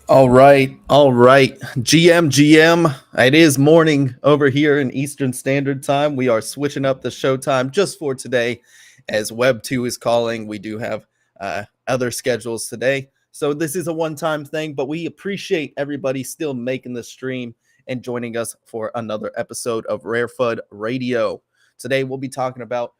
All right. GM. It is morning over here in Eastern Standard Time. We are switching up the show time just for today as Web 2 is calling. We do have other schedules today. So this is a one-time thing, but we appreciate everybody still making the stream and joining us for another episode of RareFUD Radio. Today we'll be talking about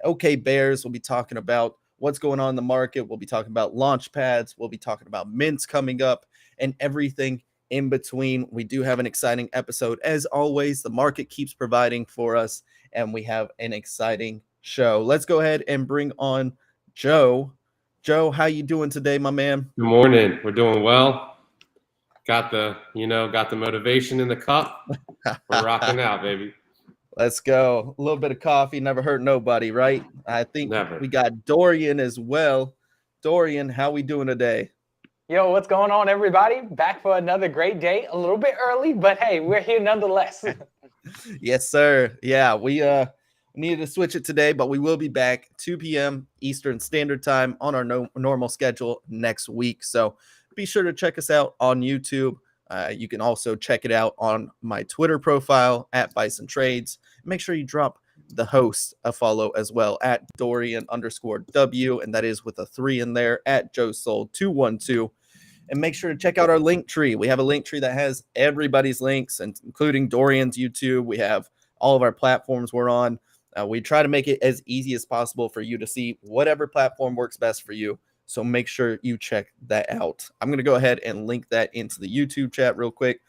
OK Bears. We'll be talking about what's going on in the market. We'll be talking about launch pads. We'll be talking about mints coming up and everything in between. We do have an exciting episode. As always, the market keeps providing for us, and we have an exciting show. Let's go ahead and bring on Joe. Joe, how you doing today, my man? Good morning. We're doing well. Got the motivation in the cup. We're rocking out, baby. Let's go. A little bit of coffee never hurt nobody, right? I think we got Dorian as well. Dorian, how we doing today? Yo, what's going on, everybody? Back for another great day. A little bit early, but hey, we're here nonetheless. Yes, sir. Yeah, we needed to switch it today, but we will be back 2 p.m. Eastern Standard Time on our normal schedule next week. So be sure to check us out on YouTube. You can also check it out on my Twitter profile at BisonTrades. Make sure you drop the host a follow as well at Dorian_W, and that is with a 3 in there, at JoeSoul212. And make sure to check out our link tree. We have a link tree that has everybody's links, and including Dorian's YouTube. We have all of our platforms we're on. We try to make it as easy as possible for you to see whatever platform works best for you. So make sure you check that out. I'm going to go ahead and link that into the YouTube chat real quick.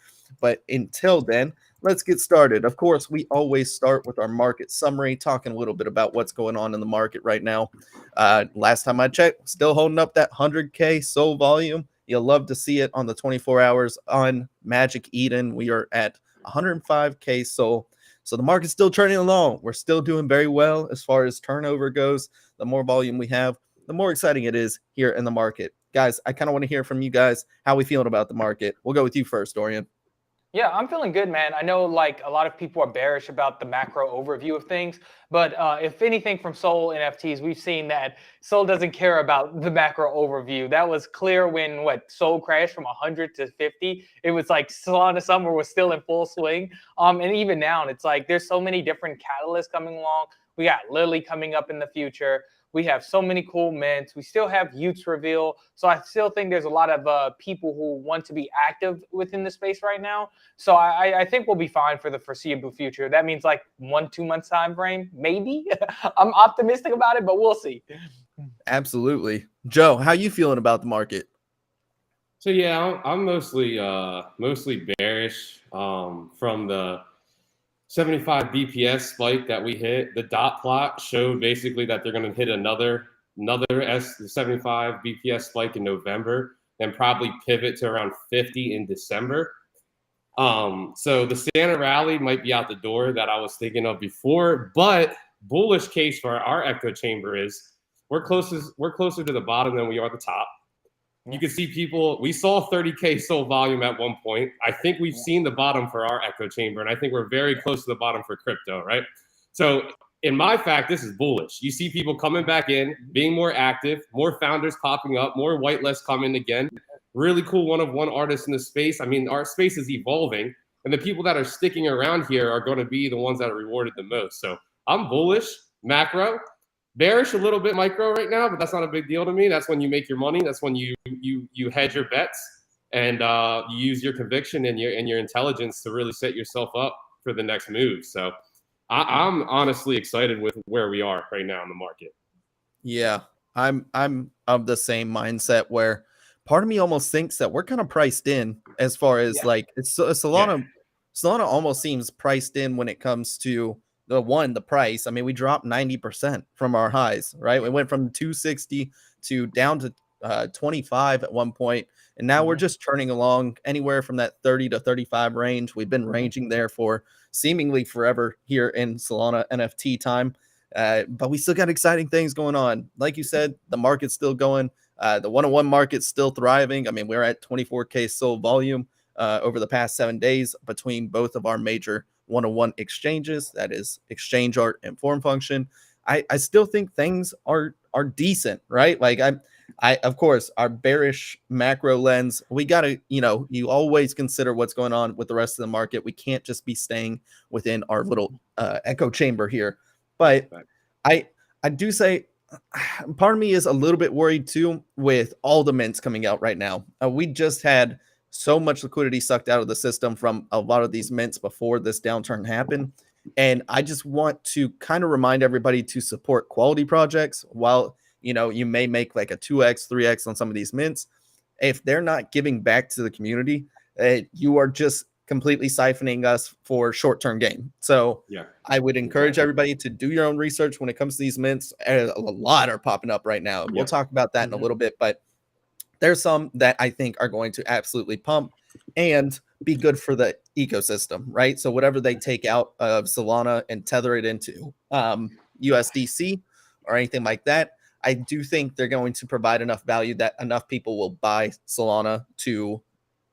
But until then, let's get started. Of course, we always start with our market summary, talking a little bit about what's going on in the market right now. Last time I checked, still holding up that 100K SOL volume. You'll love to see it on the 24 hours on Magic Eden. We are at 105K SOL. So the market's still turning along. We're still doing very well as far as turnover goes. The more volume we have, the more exciting it is here in the market. Guys, I kind of want to hear from you guys. How we feeling about the market? We'll go with you first, Dorian. Yeah, I'm feeling good, man. I know like a lot of people are bearish about the macro overview of things, but if anything from Sol NFTs, we've seen that Sol doesn't care about the macro overview. That was clear when Sol crashed from 100 to 50. It was like Solana Summer was still in full swing. And even now, it's like there's so many different catalysts coming along. We got Lily coming up in the future. We have so many cool mints. We still have Utes reveal. So I still think there's a lot of people who want to be active within the space right now. So I think we'll be fine for the foreseeable future. That means like 1-2 months time frame, maybe. I'm optimistic about it, but we'll see. Absolutely. Joe, how you feeling about the market? So yeah, I'm mostly bearish from the 75 BPS spike that we hit. The dot plot showed basically that they're going to hit another 75 BPS spike in November and probably pivot to around 50 in December. So the Santa rally might be out the door that I was thinking of before, but bullish case for our echo chamber is we're closer to the bottom than we are at the top. You can see people, we saw 30K SOL volume at one point. I think we've seen the bottom for our echo chamber, and I think we're very close to the bottom for crypto, right? So in my fact, this is bullish. You see people coming back in, being more active, more founders popping up, more whitelists coming again. Really cool one-of-one artists in the space. I mean, our space is evolving, and the people that are sticking around here are going to be the ones that are rewarded the most. So I'm bullish, macro. Bearish a little bit micro right now, but that's not a big deal to me. That's when you make your money. That's when you hedge your bets and you use your conviction and your intelligence to really set yourself up for the next move. So I'm honestly excited with where we are right now in the market. Yeah, I'm of the same mindset where part of me almost thinks that we're kind of priced in as far as like Solana almost seems priced in when it comes to the price. I mean, we dropped 90% from our highs, right? We went from 260 to down to 25 at one point, and now we're just turning along anywhere from that 30 to 35 range. We've been ranging there for seemingly forever here in Solana NFT time, but we still got exciting things going on. Like you said, the market's still going. The one-on-one market's still thriving. I mean, we're at 24K SOL volume over the past 7 days between both of our major one-on-one exchanges, that is Exchange Art and Form Function. I still think things are decent, right? Like Of course, our bearish macro lens, we got to, you always consider what's going on with the rest of the market. We can't just be staying within our little echo chamber here. But I do say part of me is a little bit worried too with all the mints coming out right now. We just had so much liquidity sucked out of the system from a lot of these mints before this downturn happened. And I just want to kind of remind everybody to support quality projects while, you may make like a 2x, 3x on some of these mints. If they're not giving back to the community, you are just completely siphoning us for short-term gain. So I would encourage everybody to do your own research when it comes to these mints. A lot are popping up right now. We'll talk about that in a little bit, but there's some that I think are going to absolutely pump and be good for the ecosystem, right? So whatever they take out of Solana and tether it into USDC or anything like that, I do think they're going to provide enough value that enough people will buy Solana to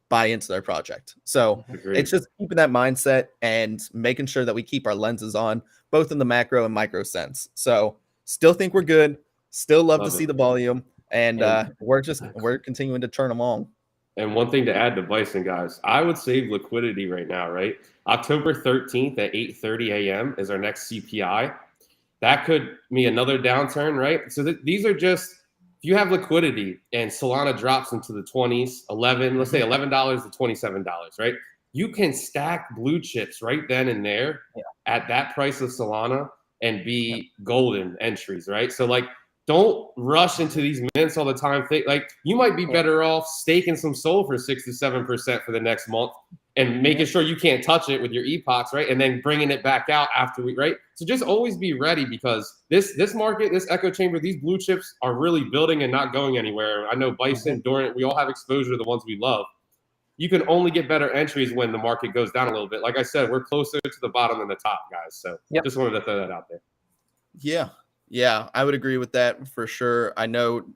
buy into their project. So it's just keeping that mindset and making sure that we keep our lenses on both in the macro and micro sense. So still think we're good, still love to see the volume, and we're continuing to turn them on. And one thing to add to Bison, guys, I would save liquidity right now, right? October 13th at 8:30 a.m. is our next CPI. That could mean another downturn, right? So these are just, if you have liquidity and Solana drops into the 20s, let's say $11 to $27, right? You can stack blue chips right then and there at that price of Solana and be golden entries, right? So like, don't rush into these mints all the time. Like you might be better off staking some SOL for 6 to 7% for the next month and making sure you can't touch it with your epochs, right? And then bringing it back out after right? So just always be ready because this market, this echo chamber, these blue chips are really building and not going anywhere. I know Bison, Dorant, we all have exposure to the ones we love. You can only get better entries when the market goes down a little bit. Like I said, we're closer to the bottom than the top, guys. So just wanted to throw that out there. Yeah, I would agree with that for sure. I know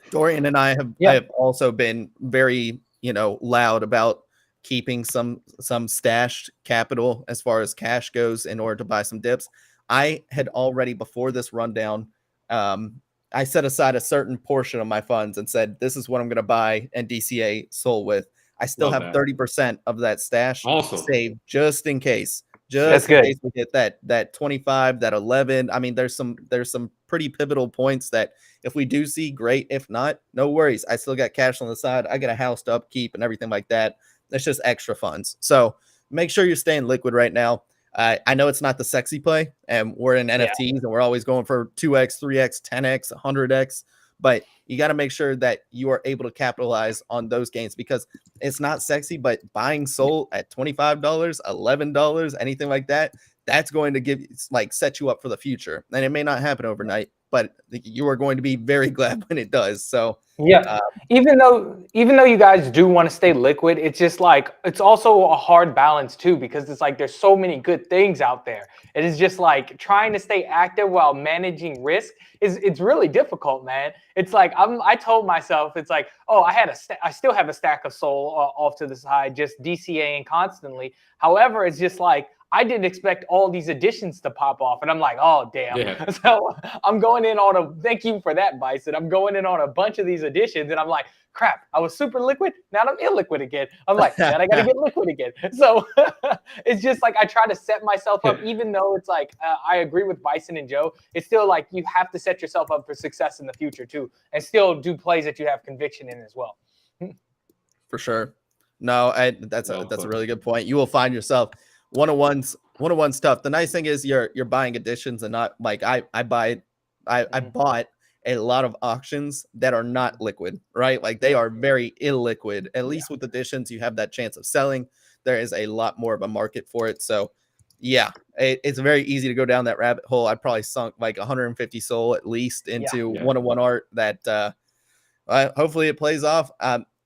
Dorian and I have also been very, loud about keeping some stashed capital as far as cash goes in order to buy some dips. I had already, before this rundown, I set aside a certain portion of my funds and said, this is what I'm going to buy and DCA SOL with. I still have 30% of that stash saved just in case. Just in case we get that 25, that 11. I mean, there's some pretty pivotal points that if we do see, great. If not, no worries. I still got cash on the side. I got a house to upkeep and everything like that. That's just extra funds. So make sure you're staying liquid right now. I know it's not the sexy play, and we're in NFTs and we're always going for 2x, 3x, 10x, 100x. But you got to make sure that you are able to capitalize on those gains because it's not sexy, but buying SOL at $25, $11, anything like that, that's going to set you up for the future. And it may not happen overnight, but you are going to be very glad when it does. So even though you guys do want to stay liquid, it's just like it's also a hard balance too because it's like there's so many good things out there. It is just like trying to stay active while managing risk it's really difficult, man. It's like I told myself it's like, oh, I still have a stack of SOL off to the side, just DCAing constantly. However, it's just like I didn't expect all these additions to pop off. And I'm like, oh, damn. So I'm going in on thank you for that, Bison. I'm going in on a bunch of these additions. And I'm like, crap, I was super liquid. Now I'm illiquid again. I'm like, man, I got to get liquid again. So it's just like I try to set myself up, even though it's like I agree with Bison and Joe. It's still like you have to set yourself up for success in the future, too, and still do plays that you have conviction in as well. For sure. No, that's a really good point. You will find yourself. One-on-one's tough. The nice thing is you're buying additions and not like I bought a lot of auctions that are not liquid, right? Like they are very illiquid. At least with additions, you have that chance of selling. There is a lot more of a market for it. So it's very easy to go down that rabbit hole. I probably sunk like 150 SOL at least into one-on-one art that hopefully it plays off.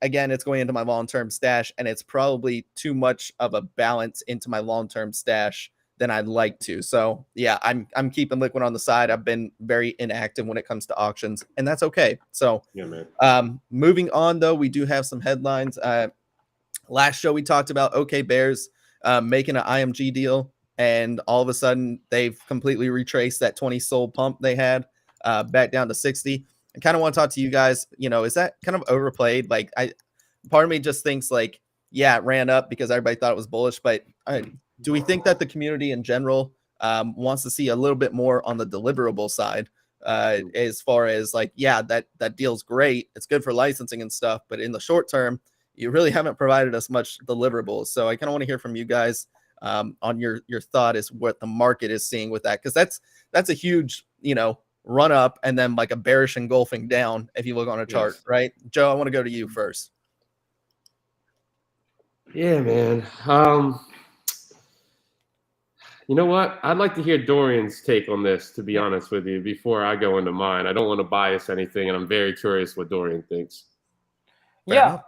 Again, it's going into my long-term stash, and it's probably too much of a balance into my long-term stash than I'd like to. So I'm keeping liquid on the side. I've been very inactive when it comes to auctions, and that's okay. So moving on though, we do have some headlines. Last show we talked about OK Bears making an IMG deal, and all of a sudden they've completely retraced that 20 SOL pump they had back down to 60. I kind of want to talk to you guys. Is that kind of overplayed? Like, part of me just thinks like, yeah, it ran up because everybody thought it was bullish, but do we think that the community in general wants to see a little bit more on the deliverable side? As far as like, yeah, that deal's great. It's good for licensing and stuff, but in the short term, you really haven't provided us much deliverables. So I kind of want to hear from you guys on your thought is what the market is seeing with that. Cause that's a huge, run up and then like a bearish engulfing down. If you look on a chart, Yes. right? Joe, I want to go to you first. Yeah, man. You know what? I'd like to hear Dorian's take on this, to be honest with you, before I go into mine. I don't want to bias anything, and I'm very curious what Dorian thinks. Yeah.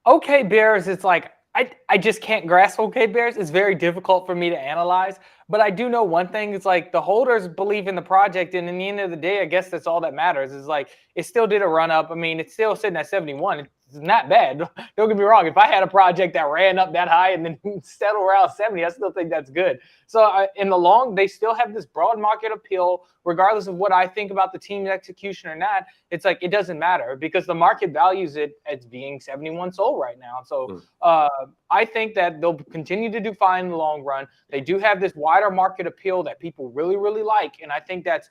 OK Bears, it's like I just can't grasp OK Bears. It's very difficult for me to analyze. But I do know one thing. It's like the holders believe in the project. And in the end of the day, I guess that's all that matters. Is like it still did a run up. I mean, it's still sitting at 71. It's not bad. Don't get me wrong. If I had a project that ran up that high and then settled around 70, I still think that's good. So in the long, they still have this broad market appeal, regardless of what I think about the team's execution or not. It's like it doesn't matter because the market values it as being 71 sold right now. So I think that they'll continue to do fine in the long run. They do have this wider market appeal that people really, really like. And I think that's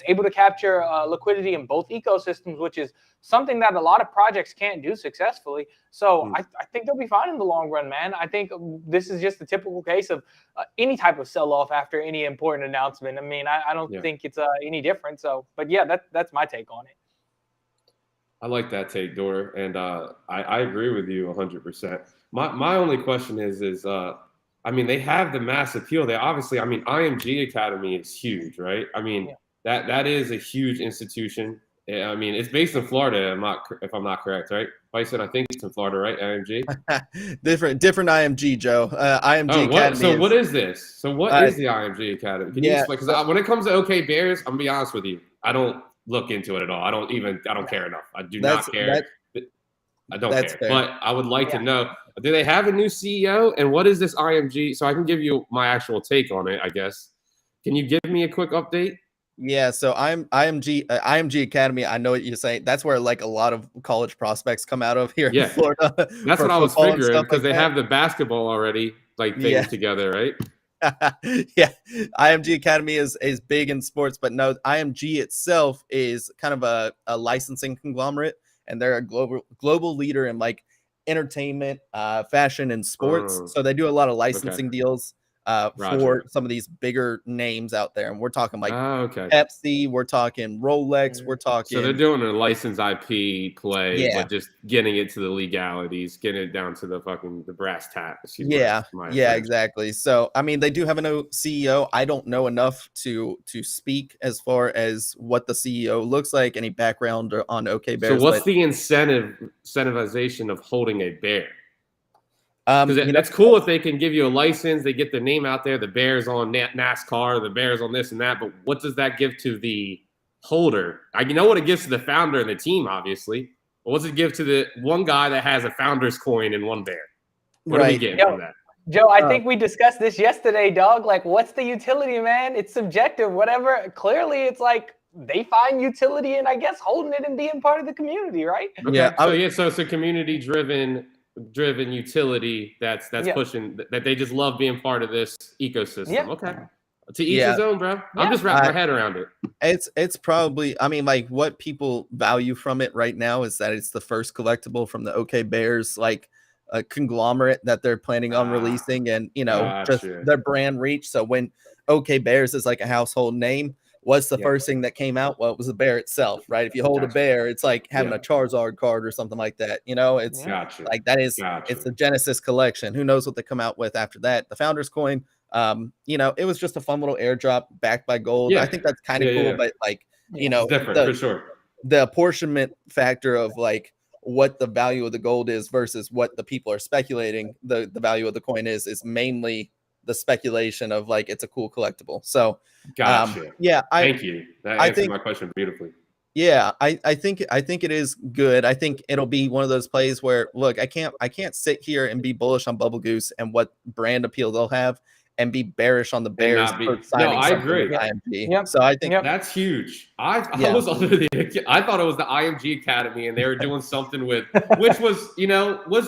able to capture liquidity in both ecosystems, which is something that a lot of projects can't do successfully. So I think they'll be fine in the long run, man. I think this is just a typical case of any type of sell-off after any important announcement. I mean, I don't think it's any different. So, but yeah, that's my take on it. I like that take, Dor, and I agree with you 100%. My only question is I mean, they have the mass appeal. They obviously, I mean, IMG Academy is huge, right? I mean, that is a huge institution. I mean, it's based in Florida. If I'm not correct, right? Bison, I think it's in Florida, right? IMG. different IMG, Joe. IMG Academy. So what is this? So what is the IMG Academy? Can you explain? Because when it comes to OK Bears, I'm gonna be honest with you. I don't look into it at all. I don't care enough. I do not care. I don't care. Fair. But I would like to know, do they have a new CEO? And what is this IMG? So I can give you my actual take on it, I guess. Can you give me a quick update? Yeah, so IMG Academy. I know what you're saying. That's where like a lot of college prospects come out of here in Florida. That's what I was figuring because they have the basketball already like things together, right? Yeah, IMG Academy is big in sports, but no, IMG itself is kind of a licensing conglomerate, and they're a global leader in like entertainment, fashion, and sports. So they do a lot of licensing deals. For some of these bigger names out there. And we're talking like Pepsi, we're talking Rolex, we're talking. So they're doing a licensed IP play, but just getting it to the legalities, getting it down to the brass tacks. Exactly. So, I mean, they do have a new CEO. I don't know enough to speak as far as what the CEO looks like, any background on OK Bears. So what's the incentivization of holding a bear? Because that's cool if they can give you a license, they get their name out there, the Bears on NASCAR, the Bears on this and that, but what does that give to the holder? You know what it gives to the founder and the team, obviously. But what's it give to the one guy that has a founder's coin and one bear? What do we get from that? Joe, I think we discussed this yesterday, dog. Like, what's the utility, man? It's subjective, whatever. Clearly, it's like they find utility in, I guess, holding it and being part of the community, right? Okay. So it's a community-driven utility that's pushing that they just love being part of this ecosystem. Okay, to each his own, bro. I'm just wrapping my head around it. It's probably, I mean, like what people value from it right now is that it's the first collectible from the OK Bears like a conglomerate that they're planning on releasing, and just their brand reach. So when OK Bears is like a household name, what's the first thing that came out? Well, it was a bear itself, right? If you hold a bear, it's like having a Charizard card or something like that. It's like that is it's the Genesis collection. Who knows what they come out with after that? The Founders coin, it was just a fun little airdrop backed by gold. I think that's kind of cool, but like it's different for sure. The apportionment factor of like what the value of the gold is versus what the people are speculating the value of the coin is mainly the speculation of like it's a cool collectible. So thank you. That answers my question beautifully. I think it is good. I think it'll be one of those plays where look, I can't sit here and be bullish on Bubblegoose and what brand appeal they'll have and be bearish on the And Bears not be. for No, signing I something agree. with IMG. Yep. So I think That's huge. I Yeah. was under the. I thought it was the IMG Academy, and they were doing something with, which was,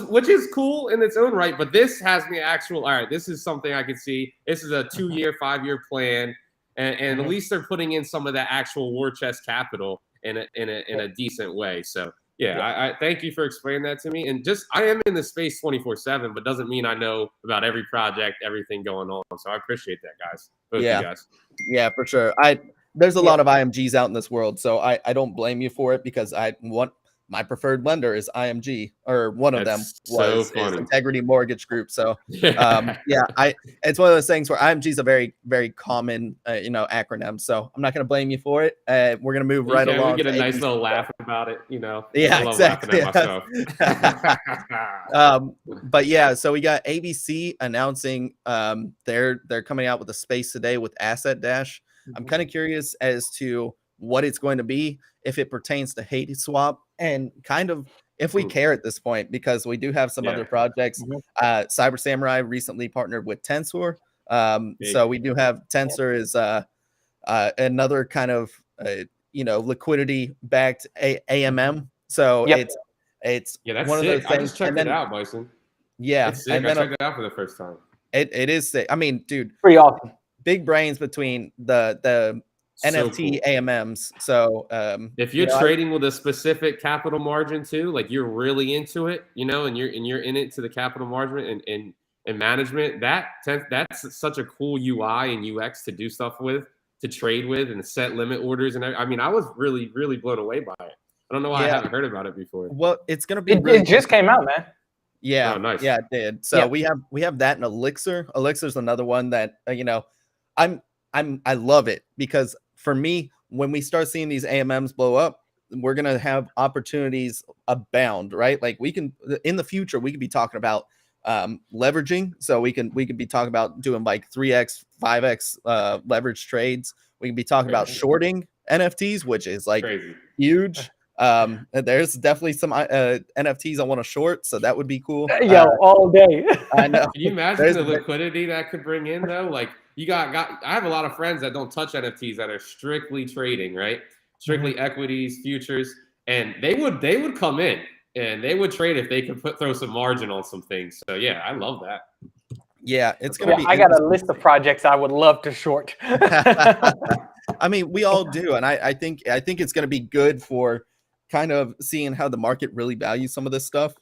which is cool in its own right. But this has me actual. All right, this is something I could see. This is a 2-year, 5-year plan, and at least they're putting in some of that actual war chest capital in a decent way. So yeah, I thank you for explaining that to me. And just I am in the space 24/7, but doesn't mean I know about every project, everything going on. So I appreciate that, guys. Both Yeah. you guys. Yeah, for sure. There's a lot of IMGs out in this world, so I don't blame you for it because my preferred lender is IMG, or one of them That's was so funny. is Integrity Mortgage Group. So Yeah. it's one of those things where IMG is a very, very common acronym. So I'm not going to blame you for it. We're going to move right along. We get a to nice ABC. little laugh about it, Yeah, I love exactly. laughing at myself. But yeah, so we got ABC announcing they're coming out with a space today with Asset Dash. I'm kind of curious as to what it's going to be, if it pertains to hate swap, and kind of if we care at this point, because we do have some other projects. Cyber Samurai recently partnered with Tensor. So we do have Tensor is another kind of liquidity backed AMM. So it's that's one of sick. those things. I just checked it out, Bison. Yeah, it's sick. I checked it out for the first time. It is sick. I mean, dude, pretty awesome. Big brains between the NFT cool. AMMs. So if you're trading with a specific capital margin too, like you're really into it, and you're in it to the capital margin and management, that's such a cool UI and UX to do stuff with, to trade with, and set limit orders. And I mean, I was really, really blown away by it. I don't know why I haven't heard about it before. Well, it's gonna be. It just came out, man. Yeah, nice. Yeah, it did. So we have that in Elixir. Elixir's another one that I love it, because for me, when we start seeing these AMMs blow up, we're gonna have opportunities abound, right? Like we can in the future we could be talking about leveraging. So we could be talking about doing like 3x, 5x leverage trades. We can be talking about shorting NFTs, which is like huge. There's definitely some NFTs I want to short, so that would be cool. All day. I know. Can you imagine the liquidity that could bring in though? Like you got I have a lot of friends that don't touch NFTs, that are strictly trading, right? Strictly equities, futures, and they would come in and they would trade if they could throw some margin on some things. So yeah, I love that. Yeah, it's gonna be. I got a list of projects I would love to short. I mean, we all do, and I think it's gonna be good for kind of seeing how the market really values some of this stuff.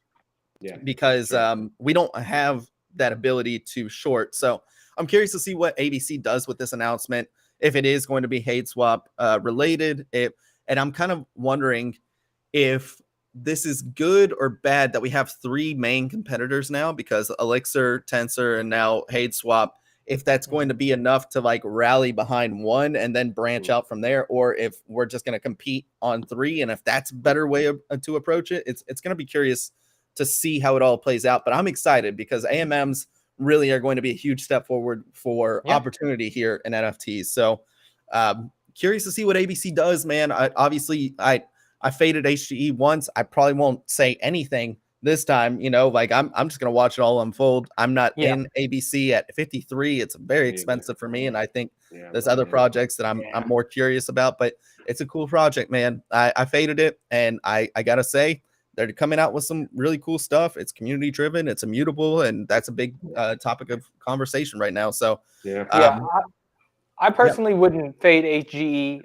Yeah, because we don't have that ability to short. So I'm curious to see what ABC does with this announcement, if it is going to be hate swap related. And I'm kind of wondering if this is good or bad that we have 3 main competitors now, because Elixir, Tensor, and now hate swap, if that's going to be enough to like rally behind one and then branch out from there, or if we're just going to compete on 3, and if that's a better way to approach it. It's going to be curious to see how it all plays out. But I'm excited because AMMs really are going to be a huge step forward for opportunity here in NFTs. So curious to see what ABC does, man. I faded HGE once. I probably won't say anything this time, like I'm just going to watch it all unfold. I'm not in ABC at 53. It's very expensive for me. And I think there's other projects that I'm more curious about, but it's a cool project, man. I faded it, and I got to say, they're coming out with some really cool stuff. It's community driven. It's immutable. And that's a big topic of conversation right now. So I personally wouldn't fade HGE.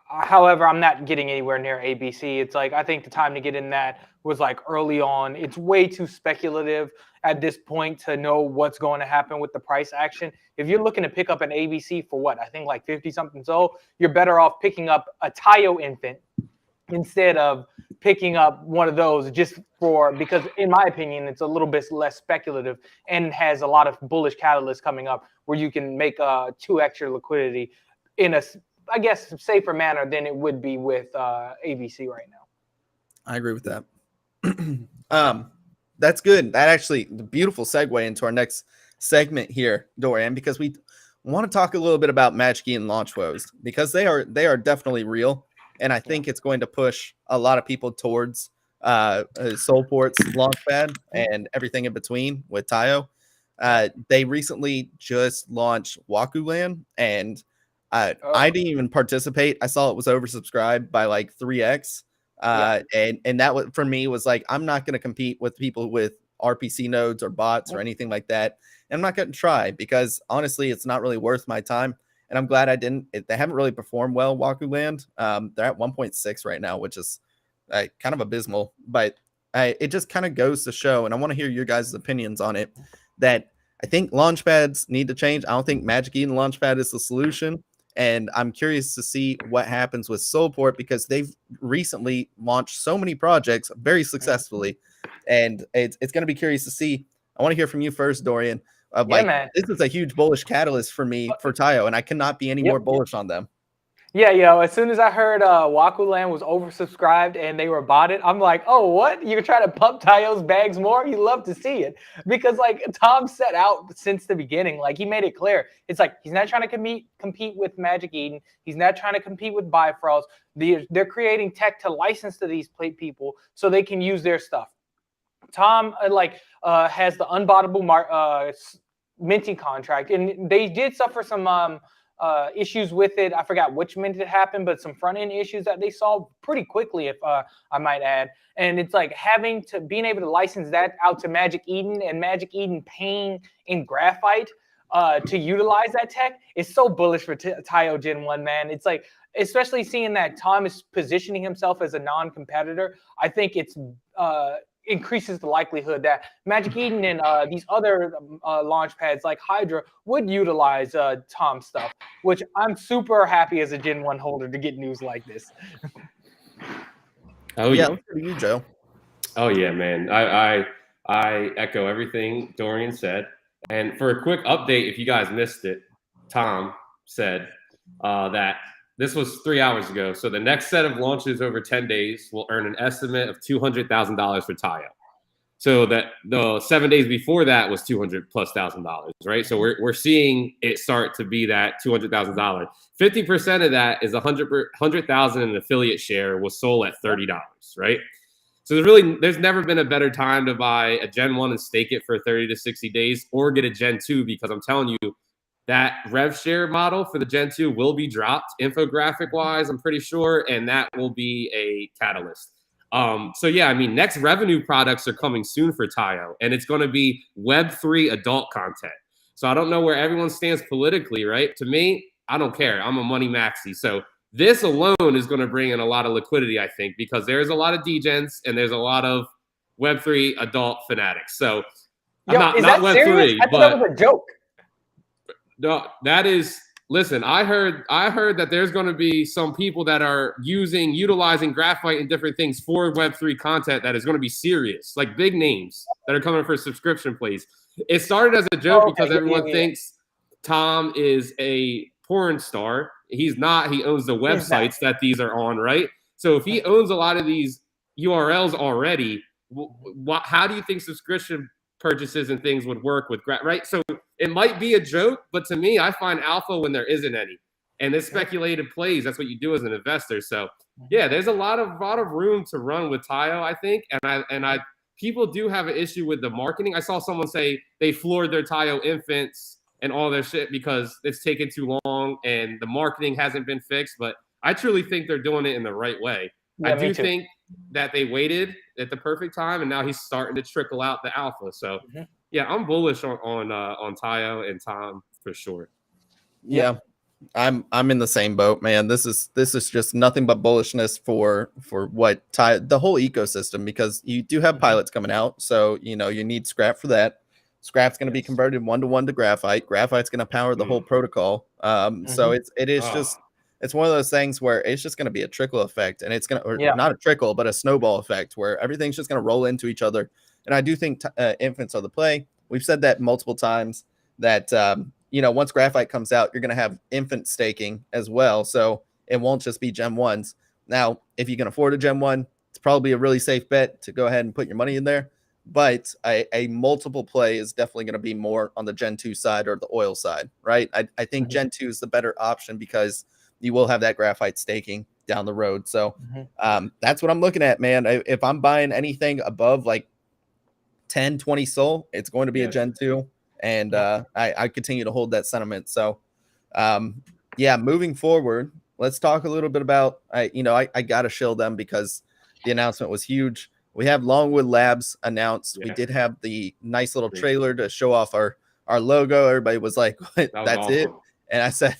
However, I'm not getting anywhere near ABC. It's like, I think the time to get in that was like early on. It's way too speculative at this point to know what's going to happen with the price action. If you're looking to pick up an ABC for what, I think like 50 something, so you're better off picking up a taiyo infant instead of picking up one of those, because in my opinion, it's a little bit less speculative and has a lot of bullish catalysts coming up where you can make 2 extra liquidity in a, I guess, safer manner than it would be with ABC right now. I agree with that. That's good. That actually, the beautiful segue into our next segment here, Dorian, because we want to talk a little bit about match key and launch woes, because they are definitely real. And I think it's going to push a lot of people towards Soulport's Launchpad and everything in between with taiyo. They recently just launched Wakuland, and I didn't even participate. I saw it was oversubscribed by like 3x. And that was, for me, was like, I'm not going to compete with people with RPC nodes or bots or anything like that. And I'm not going to try because honestly, it's not really worth my time. And I'm glad I didn't. They haven't really performed well, Wakuland. They're at 1.6 right now, which is kind of abysmal. But it just kind of goes to show, and I want to hear your guys' opinions on it, that I think launchpads need to change. I don't think Magic Eden Launchpad is the solution. And I'm curious to see what happens with Soulport because they've recently launched so many projects very successfully. And it's going to be curious to see. I want to hear from you first, Dorian. Man. This is a huge bullish catalyst for me for taiyo, and I cannot be any more bullish on them. Yeah, as soon as I heard Wakuland was oversubscribed and they were botted, I'm like, oh, what? You're trying to pump taiyo's bags more? You love to see it. Because, like, Tom set out since the beginning, like, he made it clear. It's like, he's not trying to compete with Magic Eden. He's not trying to compete with Bifrost. They're creating tech to license to these people so they can use their stuff. Tom, has the unbottable minting contract, and they did suffer some issues with it. I forgot which mint it happened, but some front end issues that they solved pretty quickly, if I might add. And it's like being able to license that out to Magic Eden, and Magic Eden paying in graphite to utilize that tech is so bullish for taiyo Gen 1, man. It's like, especially seeing that Tom is positioning himself as a non-competitor, I think it's increases the likelihood that Magic Eden and these other launch pads like Hydra would utilize Tom's stuff, which I'm super happy as a Gen 1 holder to get news like this. Oh yeah, look at you, Joe. Oh yeah, man. I echo everything Dorian said. And for a quick update, if you guys missed it, Tom said that this was 3 hours ago. So the next set of launches over 10 days will earn an estimate of $200,000 for taiyo. So that the 7 days before that was $200,000+, right? So we're seeing it start to be that $200,000. 50% of that is $100,000 in an affiliate share was sold at $30, right? So there's never been a better time to buy a Gen 1 and stake it for 30 to 60 days or get a Gen 2, because I'm telling you, that rev share model for the Gen 2 will be dropped infographic wise, I'm pretty sure, and that will be a catalyst. So yeah, I mean, next revenue products are coming soon for taiyo, and it's going to be Web3 adult content. So I don't know where everyone stands politically, right? To me, I don't care. I'm a money maxi. So this alone is going to bring in a lot of liquidity, I think, because there's a lot of degens and there's a lot of Web3 adult fanatics. So Yo, not Web3, serious? I thought that was a joke. No, that is. Listen, I heard that there's going to be some people that are utilizing graphite and different things for Web3 content that is going to be serious, like big names that are coming for subscription plays. It started as a joke because everyone thinks Tom is a porn star. He's not. He owns the websites that these are on, right? So if he owns a lot of these URLs already, how do you think subscription purchases and things would work with right? So it might be a joke, but to me, I find alpha when there isn't any. And it's speculated plays. That's what you do as an investor. So yeah, there's a lot of room to run with taiyo, I think. And I people do have an issue with the marketing. I saw someone say they floored their taiyo infants and all their shit because it's taken too long and the marketing hasn't been fixed. But I truly think they're doing it in the right way. Yeah, I do think that they waited at the perfect time, and now he's starting to trickle out the alpha. So, yeah, I'm bullish on taiyo and Tom for sure. Yeah, I'm in the same boat, man. This is just nothing but bullishness for what the whole ecosystem, because you do have pilots coming out, so you need scrap for that. Scrap's going to be converted 1-to-1 to graphite. Graphite's going to power the whole protocol. So it is just. It's one of those things where it's just going to be a trickle effect, and it's going to, not a trickle, but a snowball effect where everything's just going to roll into each other. And I do think infants are the play. We've said that multiple times that, once graphite comes out, you're going to have infant staking as well. So it won't just be Gen 1s. Now, if you can afford a Gen 1, it's probably a really safe bet to go ahead and put your money in there. But a multiple play is definitely going to be more on the Gen 2 side or the oil side, right? I think Gen 2 is the better option because you will have that graphite staking down the road. So that's what I'm looking at, man. If I'm buying anything above like 10, 20 SOL, it's going to be a Gen 2. and I continue to hold that sentiment. So, moving forward, let's talk a little bit about I gotta shill them because the announcement was huge. We have Longwood Labs announced. We did have the nice little trailer to show off our logo. Everybody was like, "That's awesome. It," and I said,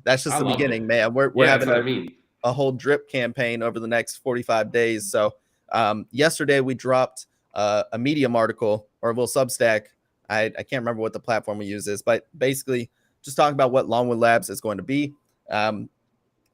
"That's just the beginning, man. We're having a whole drip campaign over the next 45 days." So yesterday we dropped a Medium article or a little Substack. I can't remember what the platform we use is, but basically just talking about what Longwood Labs is going to be.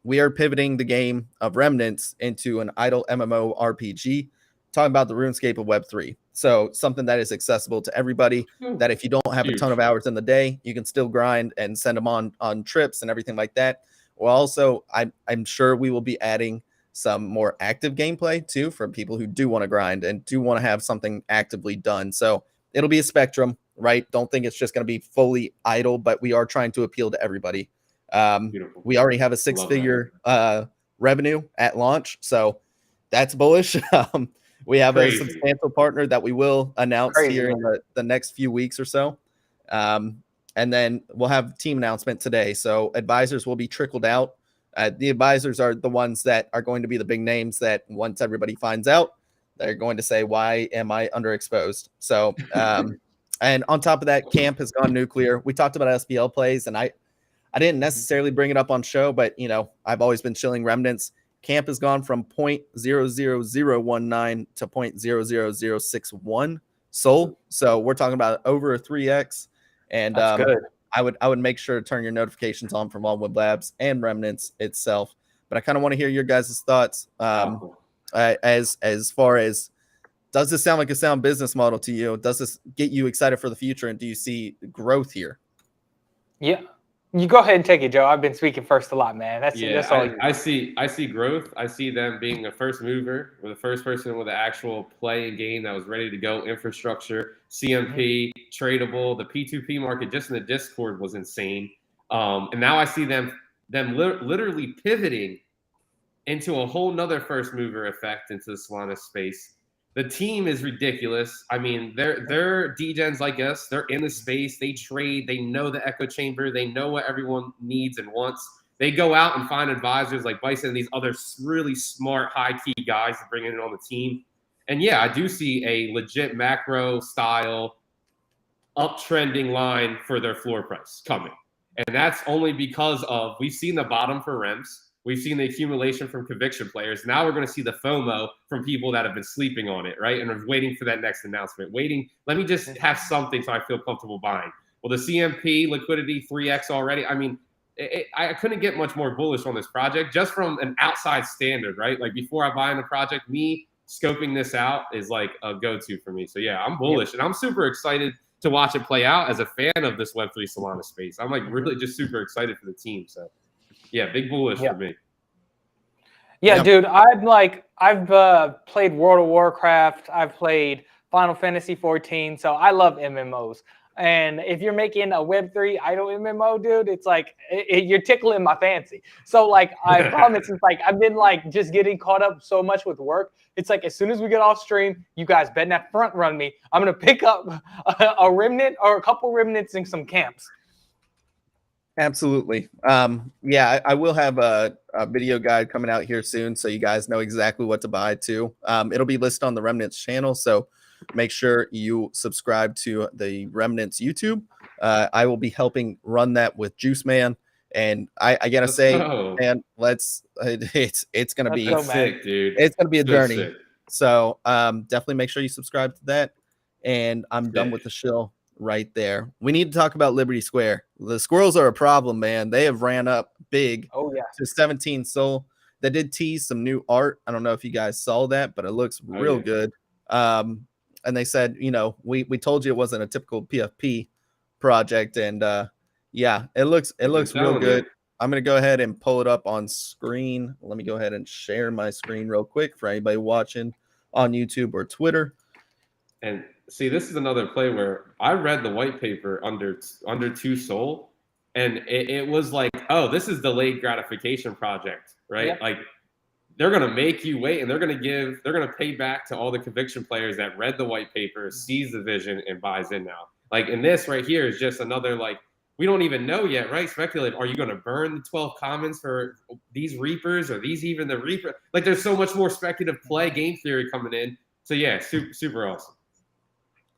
We are pivoting the game of Remnants into an idle MMO RPG, talking about the RuneScape of Web3. So something that is accessible to everybody, that if you don't have a ton of hours in the day, you can still grind and send them on trips and everything like that. Well, also, I'm sure we will be adding some more active gameplay too for people who do want to grind and do want to have something actively done. So it'll be a spectrum, right? Don't think it's just going to be fully idle, but we are trying to appeal to everybody. We already have a 6-figure revenue at launch, so that's bullish. We have a substantial partner that we will announce here in the next few weeks or so. And then we'll have team announcement today. So advisors will be trickled out. The advisors are the ones that are going to be the big names that once everybody finds out, they're going to say, why am I underexposed? So, and on top of that, camp has gone nuclear. We talked about SPL plays, and I didn't necessarily bring it up on show, but I've always been chilling Remnants. Camp has gone from 0.00019 to 0.00061 SOL. So we're talking about over a 3x. And that's good. I would make sure to turn your notifications on from Longwood Labs and Remnants itself. But I kind of want to hear your guys' thoughts as far as, does this sound like a sound business model to you? Does this get you excited for the future? And do you see growth here? Yeah. You go ahead and take it, Joe. I've been speaking first a lot, man. That's all. I see growth. I see them being a first mover, or the first person with an actual play and game that was ready to go. Infrastructure, CMP, tradable. The P2P market just in the Discord was insane. And now I see them literally pivoting into a whole nother first mover effect into the Solana space. The team is ridiculous. I mean, they're degens like us. They're in the space. They trade. They know the echo chamber. They know what everyone needs and wants. They go out and find advisors like Bison and these other really smart, high-key guys to bring in on the team. And yeah, I do see a legit macro style uptrending line for their floor price coming. And that's only because of, we've seen the bottom for REMs. We've seen the accumulation from conviction players. Now we're going to see the FOMO from people that have been sleeping on it, right? And are waiting for that next announcement. Let me just have something so I feel comfortable buying. Well, the CMP liquidity 3x already. I mean, I couldn't get much more bullish on this project just from an outside standard, right? Like before I buy in the project, me scoping this out is like a go-to for me. So yeah, I'm bullish and I'm super excited to watch it play out as a fan of this Web3 Solana space. I'm like really just super excited for the team. So yeah, big bullish for me. Yeah, dude, I've played World of Warcraft. I've played Final Fantasy 14. So I love MMOs. And if you're making a Web3 idle MMO, dude, it's like you're tickling my fancy. So like I promise, it's like I've been like just getting caught up so much with work. It's like as soon as we get off stream, you guys better not front run me. I'm gonna pick up a remnant or a couple remnants in some camps. Absolutely. I will have a video guide coming out here soon, so you guys know exactly what to buy too. It'll be listed on the Remnants channel, so make sure you subscribe to the Remnants YouTube. I will be helping run that with Juice Man, and I gotta say, man, it's gonna be sick, dude. It's gonna be a journey. Sick. So definitely make sure you subscribe to that. And I'm done with the shill right there. We need to talk about Liberty Square. The squirrels are a problem, man. They have ran up big to 17 SOL. They did tease some new art. I don't know if you guys saw that, but it looks real good. And they said, we told you it wasn't a typical PFP project. And it looks real good. I'm going to go ahead and pull it up on screen. Let me go ahead and share my screen real quick for anybody watching on YouTube or Twitter. And see, this is another play where I read the white paper under 2 SOL, and it was like, oh, this is delayed gratification project, right? Yeah. Like they're going to make you wait, and they're going to pay back to all the conviction players that read the white paper, sees the vision, and buys in now. Like, and this right here is just another, like, we don't even know yet, right? Speculative. Are you going to burn the 12 commons for these Reapers? Are these even the Reaper? Like, there's so much more speculative play, game theory coming in. So, yeah, super awesome.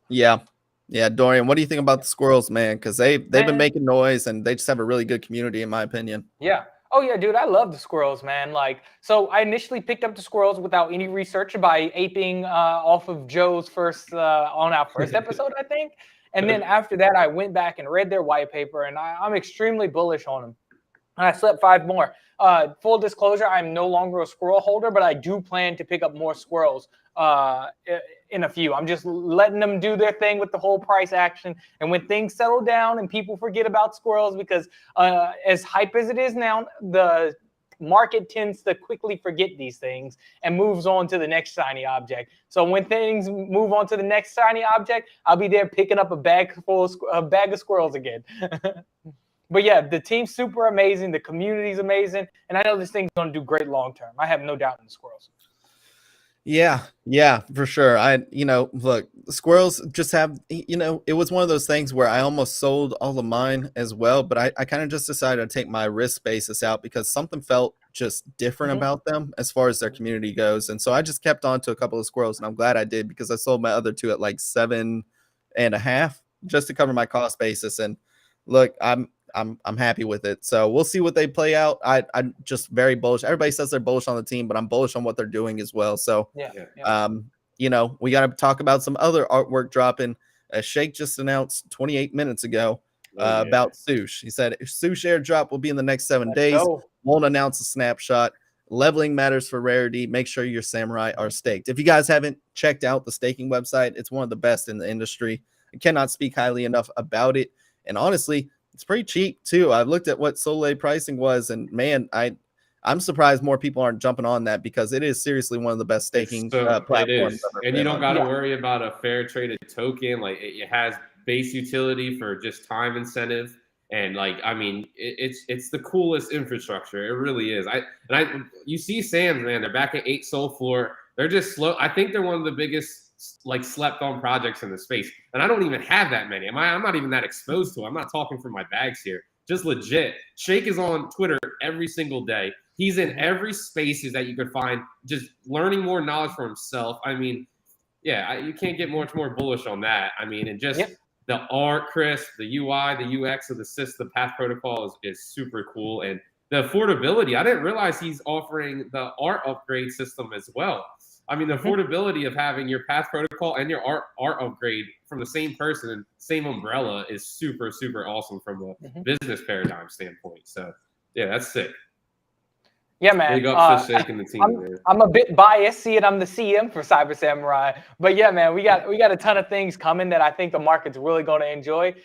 Yeah. Yeah, Dorian, what do you think about the squirrels, man? Because they've been making noise, and they just have a really good community, in my opinion. Yeah. Oh, yeah, dude, I love the squirrels, man. Like, so I initially picked up the squirrels without any research by aping off of Joe's first, on our first episode, I think. And then after that, I went back and read their white paper, and I'm extremely bullish on them. And I slept 5 more. Full disclosure, I'm no longer a squirrel holder, but I do plan to pick up more squirrels in a few. I'm just letting them do their thing with the whole price action. And when things settle down and people forget about squirrels, because as hype as it is now, the market tends to quickly forget these things and moves on to the next shiny object. So when things move on to the next shiny object, I'll be there picking up a bag of squirrels again. But yeah, the team's super amazing. The community's amazing. And I know this thing's going to do great long term. I have no doubt in the squirrels. Yeah, for sure. Look, the squirrels just have, it was one of those things where I almost sold all of mine as well, but I kind of just decided to take my risk basis out because something felt just different about them as far as their community goes. And so I just kept on to a couple of squirrels, and I'm glad I did because I sold my other 2 at like 7.5 just to cover my cost basis. And look, I'm happy with it. So we'll see what they play out. I'm just very bullish. Everybody says they're bullish on the team, but I'm bullish on what they're doing as well. So, we got to talk about some other artwork dropping. Shake just announced 28 minutes ago about Sush. He said Sush airdrop will be in the next 7 days. Won't announce a snapshot. Leveling matters for rarity. Make sure your samurai are staked. If you guys haven't checked out the staking website, it's one of the best in the industry. I cannot speak highly enough about it. And honestly, it's pretty cheap too. I've looked at what Soleil pricing was, and man, I'm surprised more people aren't jumping on that because it is seriously one of the best staking platforms. It is, and you don't got to worry about a fair traded token. Like it has base utility for just time incentive, and it's the coolest infrastructure. It really is. You see Sam's, man. They're back at 8 Soul Floor. They're just slow. I think they're one of the biggest slept on projects in the space, and I don't even have that many. I'm not even that exposed to it. I'm not talking from my bags here. Just legit. Shake is on Twitter every single day. He's in every spaces that you could find, just learning more knowledge for himself. You can't get much more bullish on that. And just the art, Chris, the UI, the UX of the Path protocol is super cool, and the affordability. I didn't realize he's offering the art upgrade system as well. The affordability of having your Path protocol and your art upgrade from the same person and same umbrella is super awesome from a business paradigm standpoint. So, yeah, that's sick. Yeah, man. Big up to Shake and the team, man. I'm a bit biased, seeing I'm the CM for Cyber Samurai. But yeah, man, we got a ton of things coming that I think the market's really going to enjoy.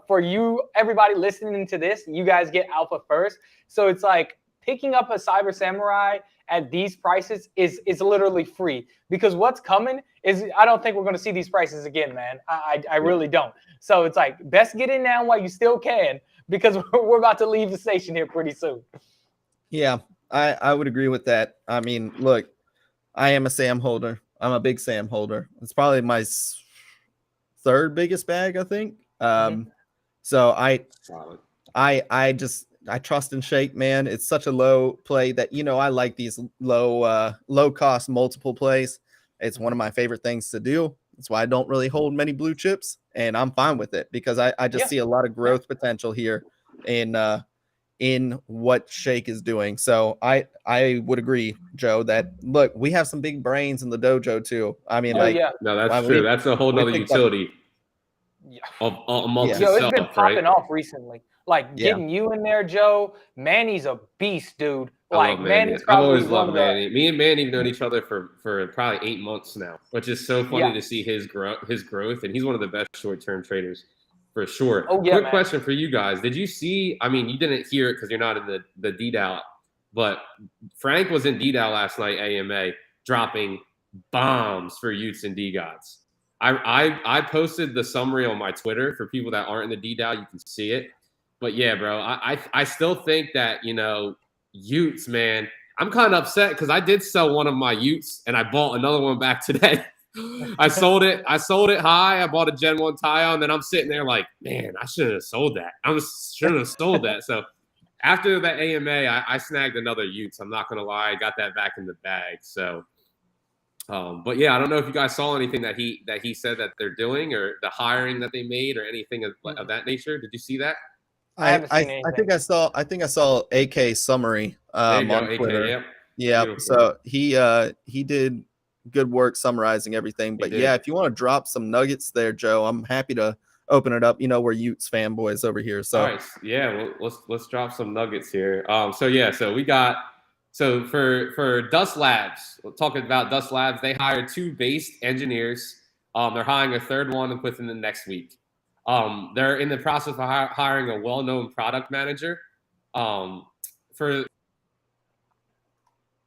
For you, everybody listening to this, you guys get alpha first. So it's like picking up a Cyber Samurai at these prices is literally free, because what's coming is I don't think we're going to see these prices again, man. I really don't. So it's like best get in now while you still can, because we're about to leave the station here pretty soon. Yeah, I would agree with that. Look, I am a Sam holder. I'm a big Sam holder. It's probably my 3rd biggest bag, I think. So I trust in Shake, man. It's such a low play that, I like these low cost multiple plays. It's one of my favorite things to do. That's why I don't really hold many blue chips, and I'm fine with it because I just see a lot of growth potential here in what Shake is doing. So I would agree, Joe, that look, we have some big brains in the dojo too. No, that's true. That's a whole nother utility amongst Joe, itself, it's been popping right? off recently. Like getting you in there, Joe. Manny's a beast, dude. Like Manny's I've always loved Manny. Me and Manny have known each other for probably 8 months now, which is so funny to see his growth. And he's one of the best short-term traders for sure. Quick question for you guys. Did you see, you didn't hear it because you're not in the DDAL, but Frank was in DDAL last night, AMA, dropping bombs for Utes and D-Gods. I posted the summary on my Twitter for people that aren't in the DDAL. You can see it. But yeah, bro, I still think that, Utes, man, I'm kind of upset because I did sell one of my Utes and I bought another one back today. I sold it high. I bought a Gen 1 taiyo, and then I'm sitting there like, man, I shouldn't have sold that. Shouldn't have sold that. So after that AMA, I snagged another Utes. I'm not gonna lie, I got that back in the bag. So, but yeah, I don't know if you guys saw anything that he said that they're doing, or the hiring that they made, or anything of that nature. Did you see that? I haven't seen anything. I think I saw AK summary There you go, on AK, Twitter. yep. Yeah, Beautiful. so he did good work summarizing everything. But yeah, if you want to drop some nuggets there, Joe, I'm happy to open it up. You know, we're Utes fanboys over here. So all right, yeah, well, let's drop some nuggets here. So we got for Dust Labs. We're talking about Dust Labs. They hired 2 base engineers. They're hiring a third one within the next week. They're in the process of hiring a well-known product manager. For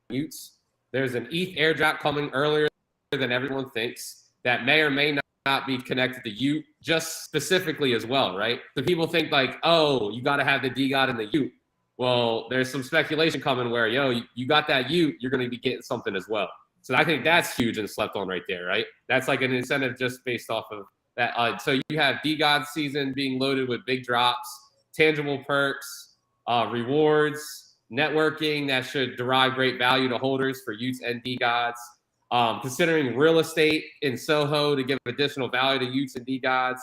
Utes, there's an ETH airdrop coming earlier than everyone thinks that may or may not be connected to Ute just specifically as well, right? So people think like, oh, you got to have the DGOT in the Ute. Well, there's some speculation coming where, you got that Ute, you're going to be getting something as well. So I think that's huge and slept on right there, right? That's like an incentive just based off of that. So you have DGOT season being loaded with big drops, tangible perks, rewards, networking that should derive great value to holders for Utes and DGOTs. Considering real estate in Soho to give additional value to Utes and DGOTs,